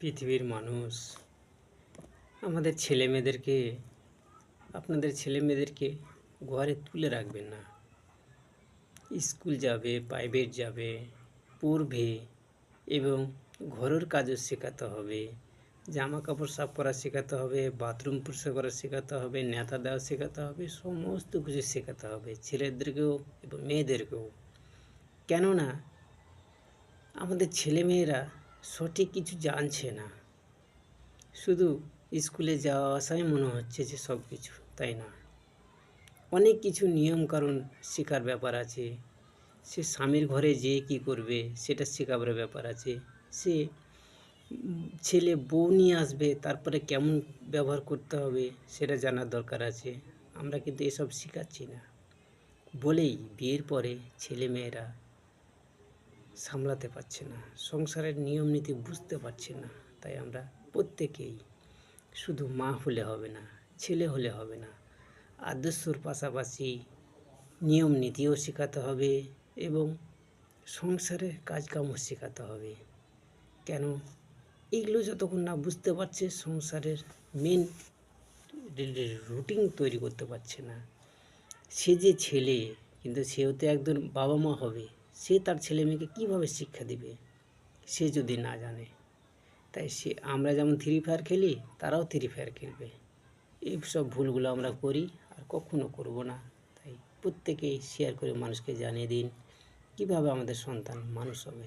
পৃথিবীর মানুষ আমাদের ছেলেমেয়েদেরকে আপনাদের ছেলেমেয়েদেরকে ঘরে তুলে রাখবেন না। স্কুল যাবে, প্রাইভেট যাবে, পড়বে এবং ঘরের কাজও শেখাতে হবে, জামা কাপড় সাফ করা শেখাতে হবে, বাথরুম পরিষ্কার করা শেখাতে হবে, নেতা দেওয়া শেখাতে হবে, সমস্ত কিছু শেখাতে হবে ছেলেদেরকেও এবং মেয়েদেরকেও। কেননা আমাদের ছেলেমেয়েরা সঠিক কিছু জানছে না, শুধু স্কুলে যাওয়া আসাই মনে হচ্ছে যে সব কিছু, তাই না। অনেক কিছু নিয়মকানুন শেখার ব্যাপার আছে। সে স্বামীর ঘরে যেয়ে কী করবে সেটা শেখাবার ব্যাপার আছে। সে ছেলে বউ নিয়ে আসবে, তারপরে কেমন ব্যবহার করতে হবে সেটা জানার দরকার আছে। আমরা কিন্তু এসব শেখাচ্ছি না বলেই বিয়ের পরে ছেলেমেয়েরা সামলাতে পারছে না, সংসারের নিয়ম নীতি বুঝতে পারছে না। তাই আমরা প্রত্যেকেই শুধু মা হলে হবে না, ছেলে হলে হবে না, আদর্শর পাশাপাশি নিয়ম নীতিও শেখাতে হবে এবং সংসারের কাজকামও শেখাতে হবে। কেন, এগুলো যতক্ষণ না বুঝতে পারছে সংসারের মেন রুটিন তৈরি করতে পারছে না। সে যে ছেলে, কিন্তু সেও তো একজন বাবা মা হবে, সে তার ছেলে মেয়েকে কীভাবে শিক্ষা দিবে সে যদি না জানে। তাই আমরা যেমন ফ্রি ফায়ার খেলি, তারাও ফ্রি ফায়ার খেলবে। এই সব ভুলগুলো আমরা করি আর কখনো করব না। তাই প্রত্যেকেই শেয়ার করে মানুষকে জানিয়ে দিন কীভাবে আমাদের সন্তান মানুষ হবে।